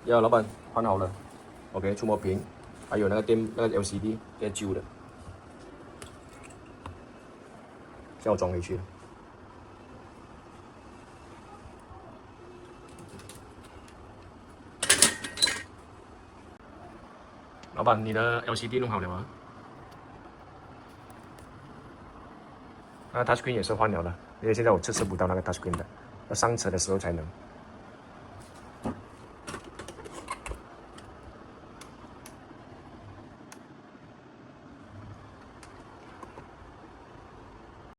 呀，老板换好了 ，OK，触摸屏，还有那个 LCD 那个旧的，叫我装回去了。老板，你的 LCD 弄好了吗？那 touchscreen 也是换了的，因为现在我测试不到那个 touchscreen 的，要上车的时候才能。